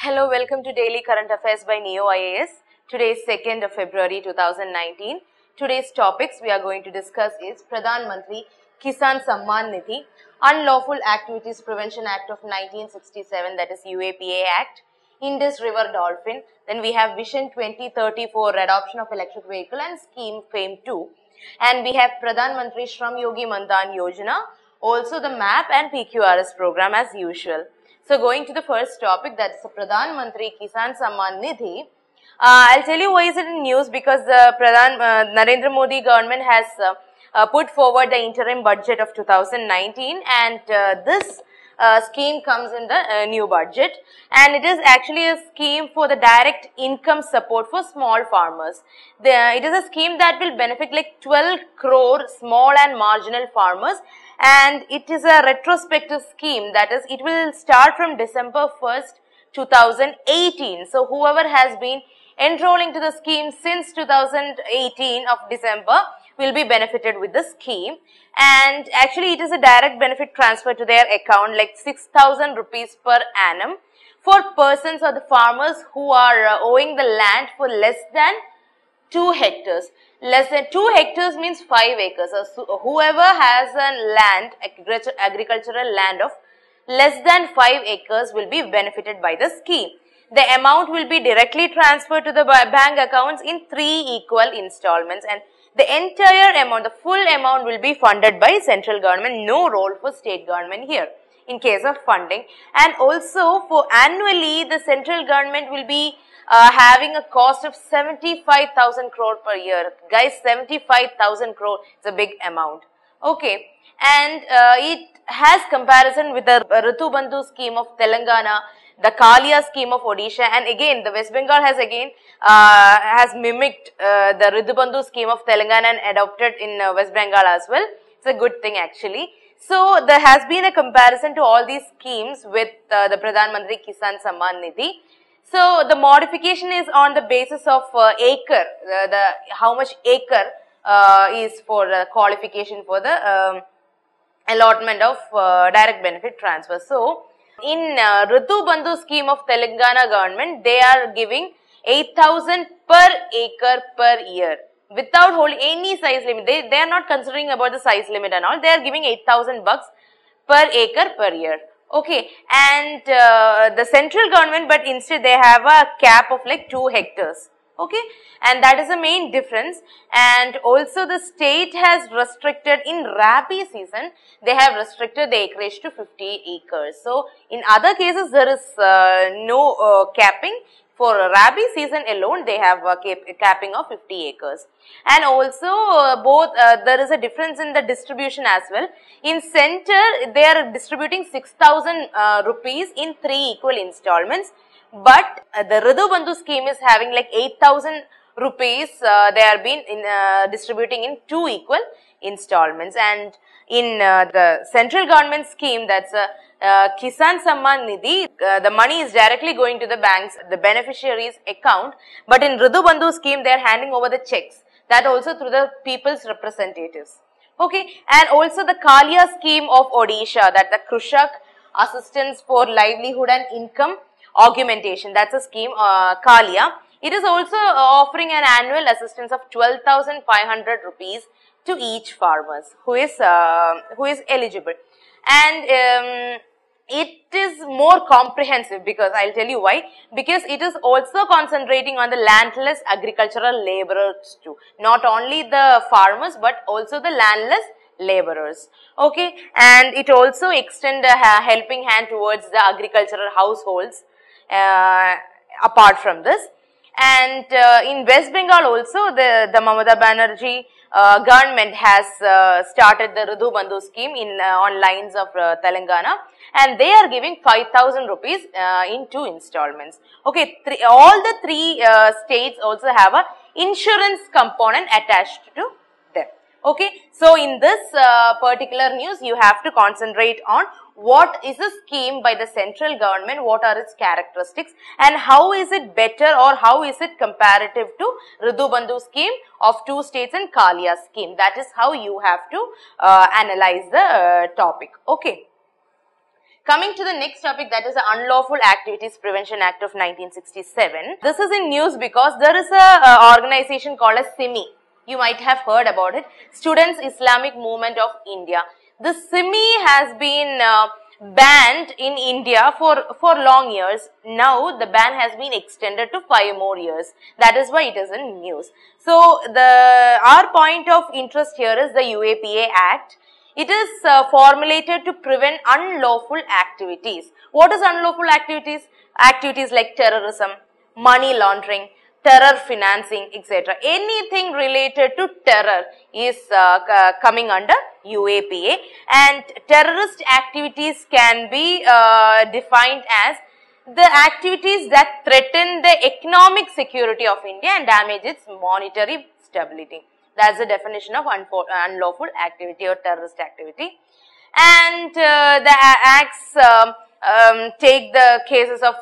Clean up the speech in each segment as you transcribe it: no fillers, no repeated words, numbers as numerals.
Hello, welcome to Daily Current Affairs by Neo IAS. Today is 2nd of February 2019. Today's topics we are going to discuss is Pradhan Mantri Kisan Samman Nidhi, Unlawful Activities Prevention Act of 1967, that is UAPA Act, Indus River Dolphin. Then we have Vision 2030 for adoption of electric vehicle and scheme FAME 2. And we have Pradhan Mantri Shram Yogi Mandhan Yojana, also the MAP and PQRS program as usual. So going to the first topic, that is the Pradhan Mantri Kisan Samman Nidhi. I'll tell you why is it in news, because the Narendra Modi government has put forward the interim budget of 2019, and this scheme comes in the new budget, and it is actually a scheme for the direct income support for small farmers. It is a scheme that will benefit like 12 crore small and marginal farmers, and it is a retrospective scheme, that is it will start from December 1st, 2018. So whoever has been enrolling to the scheme since 2018 of December will be benefited with the scheme, and actually it is a direct benefit transfer to their account like 6,000 rupees per annum for persons or the farmers who are owing the land for less than 2 hectares. Less than 2 hectares means 5 acres. So whoever has a land, agricultural land of less than 5 acres will be benefited by the scheme. The amount will be directly transferred to the bank accounts in 3 equal installments, and the entire amount, the full amount will be funded by central government. No role for state government here in case of funding. And also for annually, the central government will be having a cost of 75,000 crore per year. Guys, 75,000 crore is a big amount. Okay. And it has comparison with the Ritu Bandhu scheme of Telangana, the Kalia scheme of Odisha, and again the West Bengal has mimicked the Ritu Bandhu scheme of Telangana and adopted in West Bengal as well. It's a good thing actually. So there has been a comparison to all these schemes with the Pradhan Mantri Kisan Samman Nidhi. So the modification is on the basis of acre, how much acre is for qualification for the allotment of direct benefit transfer. So in Ritu Bandhu scheme of Telangana government, they are giving 8,000 per acre per year without holding any size limit. They are not considering about the size limit and all. They are giving 8,000 bucks per acre per year. Okay, and the central government, but instead they have a cap of like 2 hectares. Okay, and that is the main difference. And also the state has restricted in Rabi season, they have restricted the acreage to 50 acres. So in other cases there is no capping. For Rabi season alone, they have a capping of 50 acres. And also there is a difference in the distribution as well. In center, they are distributing 6,000 rupees in 3 equal installments. But the Ritu Bandhu scheme is having like 8,000 rupees, they are being distributing in 2 equal installments. And in the central government scheme, that's Kisan Samman Nidhi, the money is directly going to the banks, the beneficiaries' account. But in Ritu Bandhu scheme, they are handing over the checks, that also through the people's representatives. Okay, and also the Kalia scheme of Odisha, that the Krushak Assistance for Livelihood and Income Augmentation, that's a scheme, Kalia. It is also offering an annual assistance of 12,500 rupees to each farmers who is eligible. And it is more comprehensive, because I'll tell you why. Because it is also concentrating on the landless agricultural laborers too. Not only the farmers, but also the landless laborers. Okay, and it also extend a helping hand towards the agricultural households apart from this. And in West Bengal also, the Mamata Banerjee government has started the Ritu Bandhu scheme on lines of Telangana, and they are giving 5,000 rupees in 2 installments. Okay, all the 3 states also have a insurance component attached to them. Okay, so in this particular news, you have to concentrate on what is a scheme by the central government, what are its characteristics, and how is it better or how is it comparative to Ritu Bandhu scheme of 2 states and Kalia scheme. That is how you have to analyze the topic. Okay. Coming to the next topic, that is the Unlawful Activities Prevention Act of 1967. This is in news because there is a organization called as SIMI. You might have heard about it. Students Islamic Movement of India. The SIMI has been banned in India for long years. Now the ban has been extended to 5 more years. That is why it is in news. So our point of interest here is the UAPA Act. It is formulated to prevent unlawful activities. What is unlawful activities? Activities like terrorism, money laundering, terror financing, etc. Anything related to terror is coming under UAPA, and terrorist activities can be defined as the activities that threaten the economic security of India and damage its monetary stability. That's the definition of unlawful activity or terrorist activity. And the acts take the cases of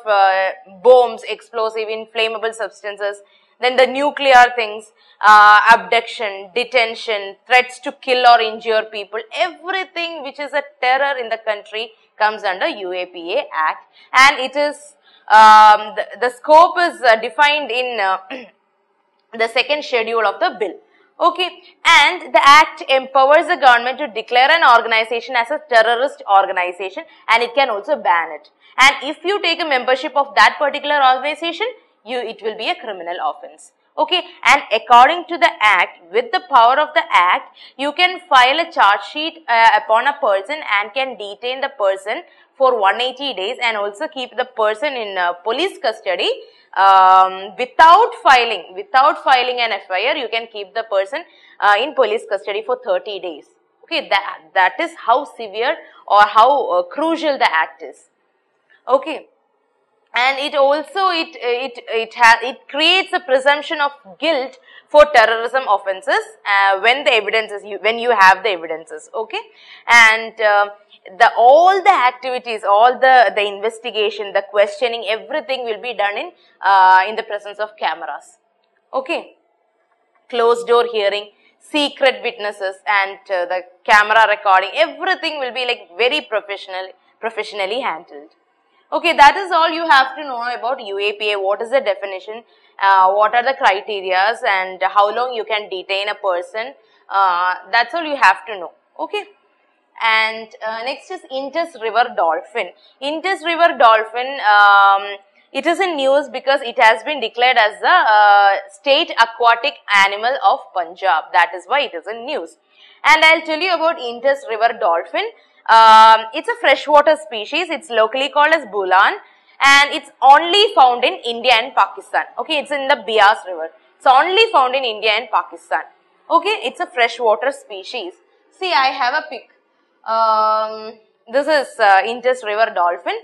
bombs, explosive, inflammable substances, then the nuclear things, abduction, detention, threats to kill or injure people, everything which is a terror in the country comes under UAPA Act, and it is the scope is defined in the second schedule of the bill. Okay, and the act empowers the government to declare an organization as a terrorist organization, and it can also ban it. And if you take a membership of that particular organization, it will be a criminal offense. Okay, and according to the act, with the power of the act, you can file a charge sheet upon a person and can detain the person for 180 days and also keep the person in police custody. Without filing an FIR, you can keep the person in police custody for 30 days. Okay, that is how severe or how crucial the act is. Okay, and it also it creates a presumption of guilt for terrorism offences when you have the evidences. Okay, and all the activities, all the investigation, the questioning, everything will be done in the presence of cameras. Okay, closed door hearing, secret witnesses, and the camera recording, everything will be like very professionally handled. Okay, that is all you have to know about UAPA. What is the definition, what are the criterias, and how long you can detain a person. That's all you have to know. Okay. And next is Indus River dolphin. Indus River dolphin, it is in news because it has been declared as the state aquatic animal of Punjab. That is why it is in news. And I'll tell you about Indus River dolphin. It's a freshwater species. It's locally called as Bulan, and it's only found in India and Pakistan. Okay, it's in the Beas River. It's only found in India and Pakistan. Okay, it's a freshwater species. See, I have a pic. This is Indus River dolphin,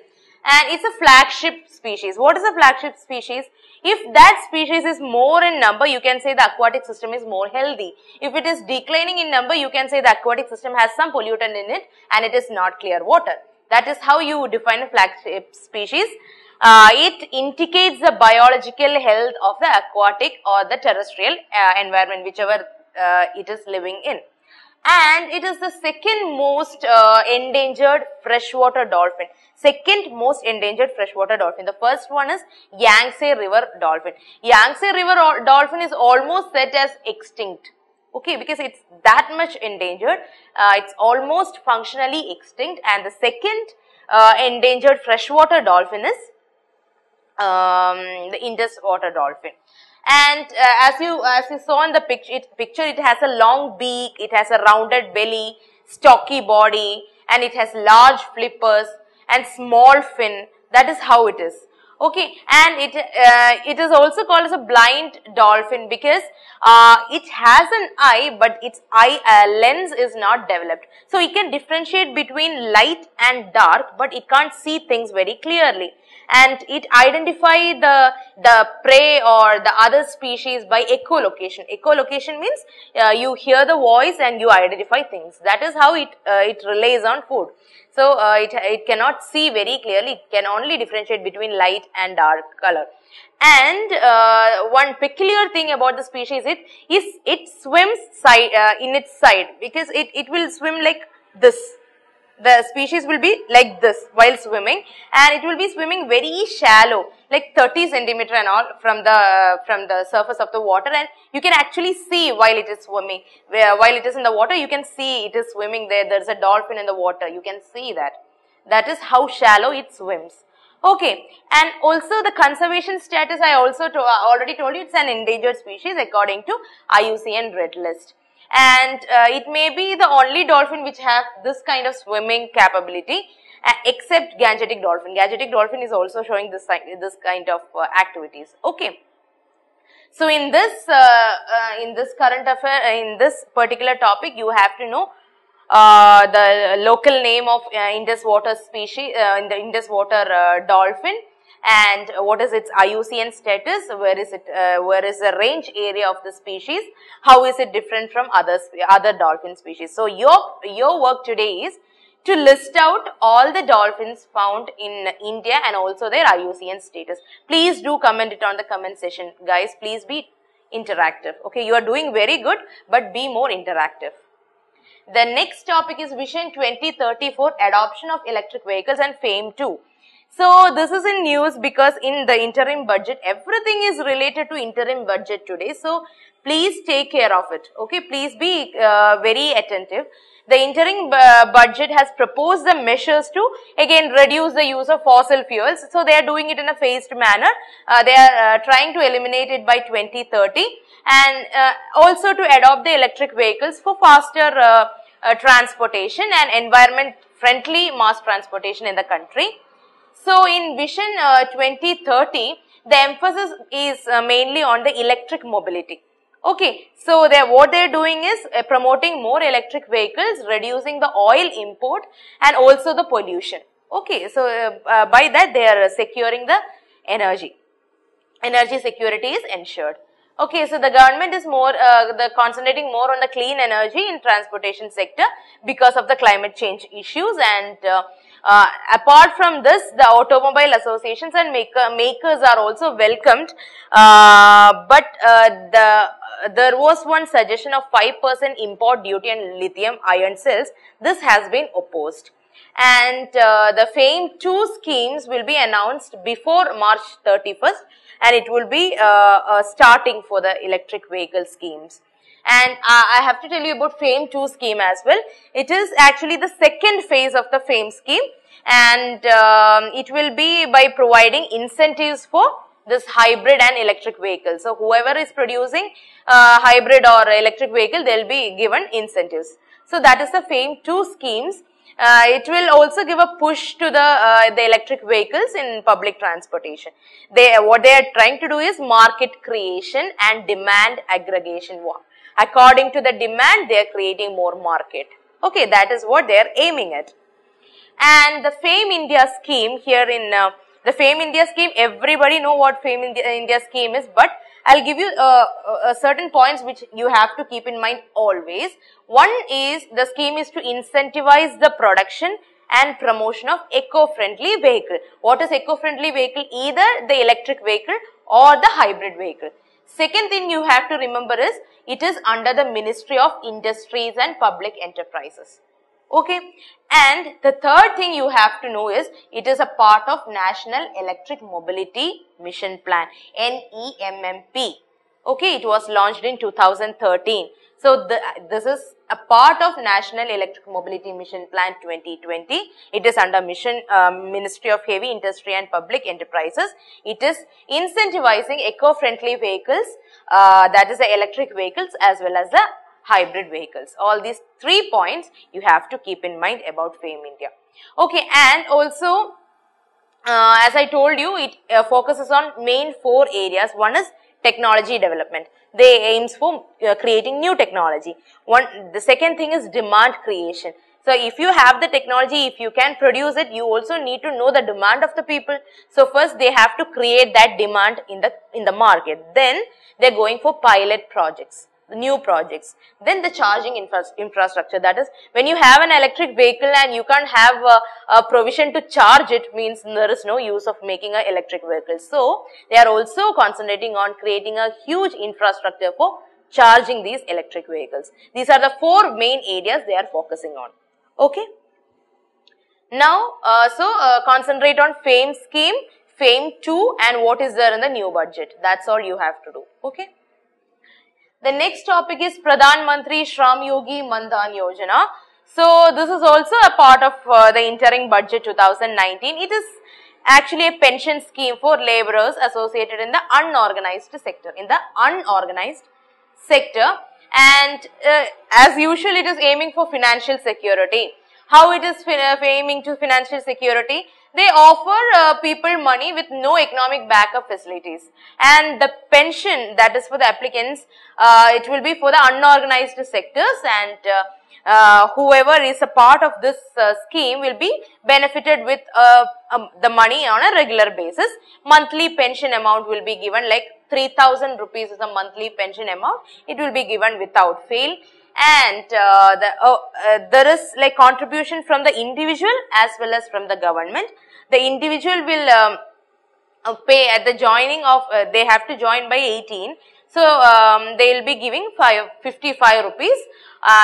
and it's a flagship species. What is a flagship species? If that species is more in number, you can say the aquatic system is more healthy. If it is declining in number, you can say the aquatic system has some pollutant in it and it is not clear water. That is how you define a flagship species. It indicates the biological health of the aquatic or the terrestrial environment, whichever it is living in. And it is the second most endangered freshwater dolphin. Second most endangered freshwater dolphin. The first one is Yangtze River dolphin. Yangtze River dolphin is almost set as extinct. Okay, because it's that much endangered. It's almost functionally extinct. And the second endangered freshwater dolphin is the Indus water dolphin. And as you saw in the picture, it has a long beak, it has a rounded belly, stocky body, and it has large flippers and small fin. That is how it is. Okay, and it is also called as a blind dolphin because it has an eye, but its eye lens is not developed. So it can differentiate between light and dark, but it can't see things very clearly. And it identify the prey or the other species by echolocation. Echolocation means you hear the voice and you identify things. That is how it relies on food. So it cannot see very clearly. It can only differentiate between light and dark color. And one peculiar thing about the species is it swims in its side, because it will swim like this. the species will be like this while swimming, and it will be swimming very shallow, like 30 centimeter and all from the surface of the water, and you can actually see while it is swimming, while it is in the water, you can see it is swimming there. There is a dolphin in the water. You can see that. That is how shallow it swims. Okay, and also the conservation status, I also already told you, it's an endangered species according to IUCN Red List. And it may be the only dolphin which have this kind of swimming capability, except Gangetic dolphin. Gangetic dolphin is also showing this kind of activities. Okay. So in this current affair, in this particular topic, you have to know the local name of Indus water species, in the Indus water dolphin, and what is its IUCN status, where is the range area of the species, how is it different from other dolphin species. So your work today is to list out all the dolphins found in India and also their IUCN status. Please do comment it on the comment section, guys. Please be interactive. Okay, you are doing very good, but be more interactive. The next topic is Vision 2034, adoption of electric vehicles and FAME 2. So this is in news because in the interim budget, everything is related to interim budget today. So please take care of it. Okay, please be very attentive. The interim budget has proposed the measures to again reduce the use of fossil fuels. So they are doing it in a phased manner. They are trying to eliminate it by 2030, and also to adopt the electric vehicles for faster transportation and environment friendly mass transportation in the country. So in Vision 2030, the emphasis is mainly on the electric mobility. Okay, so what they are doing is promoting more electric vehicles, reducing the oil import and also the pollution. Okay, so by that they are securing the energy. Energy security is ensured. Okay, so the government is concentrating more on the clean energy in transportation sector because of the climate change issues, and apart from this, the automobile associations and makers are also welcomed, but there was one suggestion of 5% import duty on lithium ion cells. This has been opposed, and the FAME 2 schemes will be announced before March 31st, and it will be starting for the electric vehicle schemes. And I have to tell you about FAME 2 scheme as well. It is actually the second phase of the FAME scheme, and it will be by providing incentives for this hybrid and electric vehicle. So whoever is producing hybrid or electric vehicle, they will be given incentives. So that is the FAME 2 schemes. It will also give a push to the electric vehicles in public transportation. What they are trying to do is market creation and demand aggregation. According to the demand, they are creating more market. Okay, that is what they are aiming at. And the FAME India scheme here in the FAME India scheme, everybody know what FAME India scheme is, but I'll give you certain points which you have to keep in mind always. One is the scheme is to incentivize the production and promotion of eco-friendly vehicle. What is eco-friendly vehicle? Either the electric vehicle or the hybrid vehicle. Second thing you have to remember is it is under the Ministry of Industries and Public Enterprises. Okay, and the third thing you have to know is it is a part of National Electric Mobility Mission Plan, NEMMP. Okay, it was launched in 2013. So this is a part of National Electric Mobility Mission Plan 2020. It is under Ministry of Heavy Industry and Public Enterprises. It is incentivizing eco-friendly vehicles, that is the electric vehicles as well as the hybrid vehicles. All these 3 points you have to keep in mind about FAME India. Okay, and also as I told you, it focuses on main 4 areas. One is technology development. They aims for creating new technology. The second thing is demand creation. So if you have the technology, if you can produce it, you also need to know the demand of the people. So first they have to create that demand in the market. Then they are going for pilot projects, new projects. Then the charging infrastructure, that is when you have an electric vehicle and you can't have a provision to charge it, means there is no use of making an electric vehicle. So they are also concentrating on creating a huge infrastructure for charging these electric vehicles. These are the 4 main areas they are focusing on. Okay. Now, concentrate on FAME scheme, FAME 2 and what is there in the new budget. That's all you have to do. Okay. The next topic is Pradhan Mantri Shram Yogi Mandhan Yojana. So, this is also a part of the interim budget 2019. It is actually a pension scheme for laborers associated in the unorganized sector. And as usual, it is aiming for financial security. How it is aiming to financial security? They offer people money with no economic backup facilities, and the pension that is for the applicants, it will be for the unorganized sectors, and whoever is a part of this scheme will be benefited with the money on a regular basis. Monthly pension amount will be given, like 3,000 rupees is the monthly pension amount. It will be given without fail. And there is like contribution from the individual as well as from the government. The individual will pay at the joining of, they have to join by 18. So, they will be giving 55 rupees.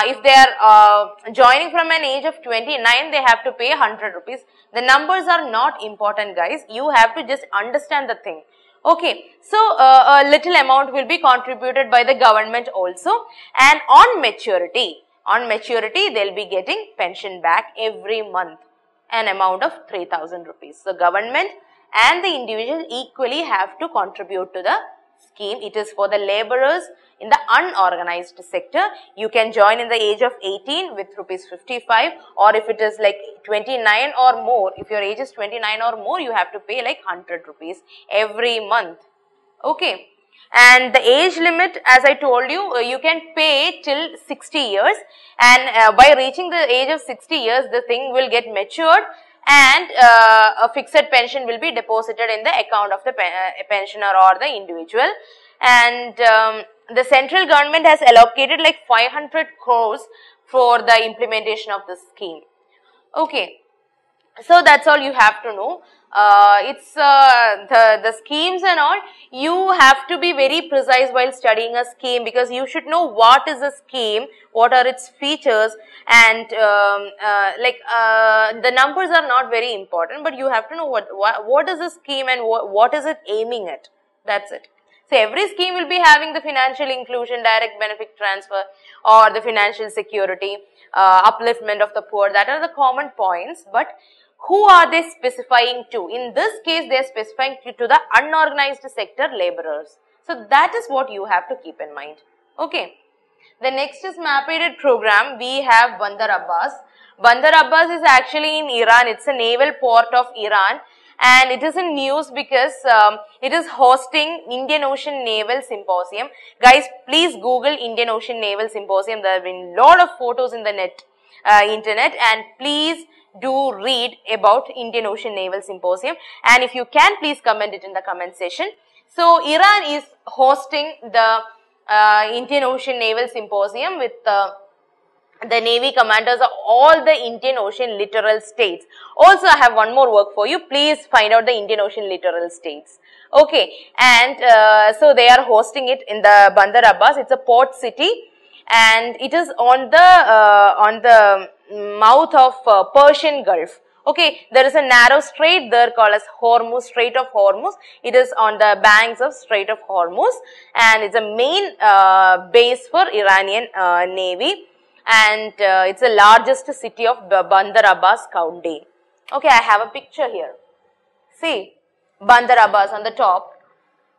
If they are joining from an age of 29, they have to pay 100 rupees. The numbers are not important, guys. You have to just understand the thing. Okay, so a little amount will be contributed by the government also, and on maturity they will be getting pension back every month, an amount of 3,000 rupees. So, government and the individual equally have to contribute to the scheme. It is for the laborers in the unorganized sector. You can join in the age of 18 with rupees 55, or if it is like 29 or more, if your age is 29 or more, you have to pay like 100 rupees every month. Okay. And the age limit, as I told you, you can pay till 60 years, and by reaching the age of 60 years, the thing will get matured, and a fixed pension will be deposited in the account of the pensioner or the individual. And the central government has allocated like 500 crores for the implementation of this scheme. Okay. So, that's all you have to know. It's the schemes and all. You have to be very precise while studying a scheme, because you should know what is a scheme, what are its features, and the numbers are not very important, but you have to know what is a scheme and what is it aiming at. That's it. So, every scheme will be having the financial inclusion, direct benefit transfer, or the financial security, upliftment of the poor. That are the common points, but who are they specifying to? In this case, they are specifying to the unorganized sector laborers. So, that is what you have to keep in mind. Okay. The next is map-aided program. We have Bandar Abbas. Bandar Abbas is actually in Iran. It's a naval port of Iran, and it is in news because it is hosting Indian Ocean Naval Symposium. Guys, please Google Indian Ocean Naval Symposium. There have been a lot of photos in the internet, and please do read about Indian Ocean Naval Symposium, and if you can, please comment it in the comment section. So, Iran is hosting the Indian Ocean Naval Symposium with the Navy commanders of all the Indian Ocean littoral states. Also, I have one more work for you. Please find out the Indian Ocean littoral states. Okay, and so they are hosting it in the Bandar Abbas. It's a port city, and it is on the mouth of Persian Gulf. Okay, there is a narrow strait there called as Hormuz, Strait of Hormuz. It is on the banks of Strait of Hormuz, and it's a main base for Iranian Navy, and it's the largest city of Bandar Abbas County. Okay, I have a picture here. See, Bandar Abbas on the top.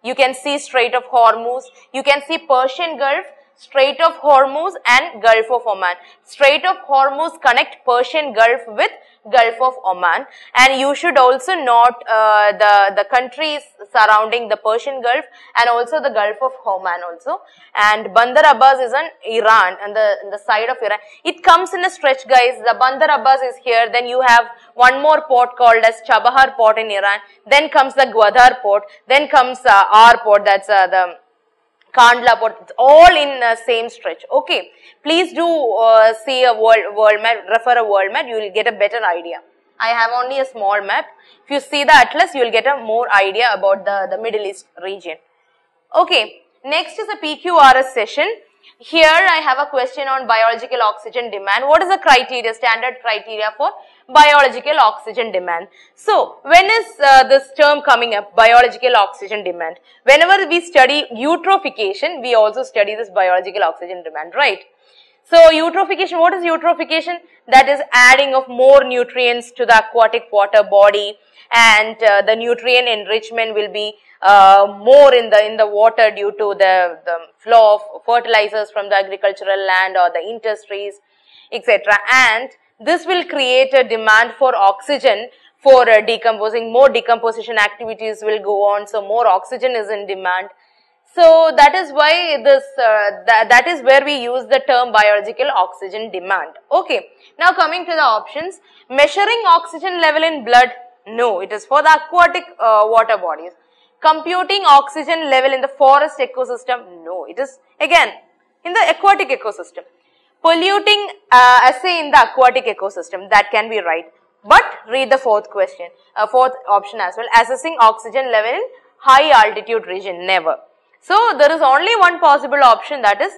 You can see Strait of Hormuz. You can see Persian Gulf, Strait of Hormuz and Gulf of Oman. Strait of Hormuz connect Persian Gulf with Gulf of Oman, and you should also note the countries surrounding the Persian Gulf and also the Gulf of Oman also. And Bandar Abbas is on Iran, and the side of Iran. It comes in a stretch, guys. The Bandar Abbas is here. Then you have one more port called as Chabahar port in Iran. Then comes the Gwadar port. Then comes our port, that's the Kandla port. It's all in the same stretch. Okay, please do see a world map, refer a world map, you will get a better idea. I have only a small map. If you see the atlas, you will get a more idea about the Middle East region. Okay, next is a PQRS session. Here I have a question on biological oxygen demand. What is the criteria, standard criteria for biological oxygen demand. So, when is this term coming up, biological oxygen demand? Whenever we study eutrophication, we also study this biological oxygen demand, right? So, eutrophication, what is eutrophication? That is adding of more nutrients to the aquatic water body, and the nutrient enrichment will be more in the water due to the flow of fertilizers from the agricultural land or the industries, etc. And this will create a demand for oxygen for decomposing. More decomposition activities will go on, so more oxygen is in demand. So that is why this that is where we use the term biological oxygen demand. Okay. Now coming to the options, measuring oxygen level in blood, no, it is for the aquatic water bodies. Computing oxygen level in the forest ecosystem, no, it is again in the aquatic ecosystem. Polluting assay in the aquatic ecosystem, that can be right. But read the fourth question, fourth option as well. Assessing oxygen level in high altitude region, never. So there is only one possible option, that is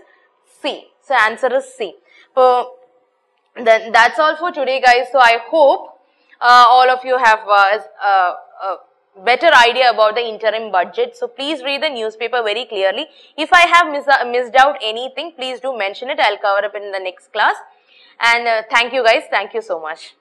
C. So answer is C. Then that's all for today, guys. So I hope all of you have better idea about the interim budget. So please read the newspaper very clearly. If I have missed out anything, please do mention it. I'll cover up in the next class. And thank you, guys. Thank you so much.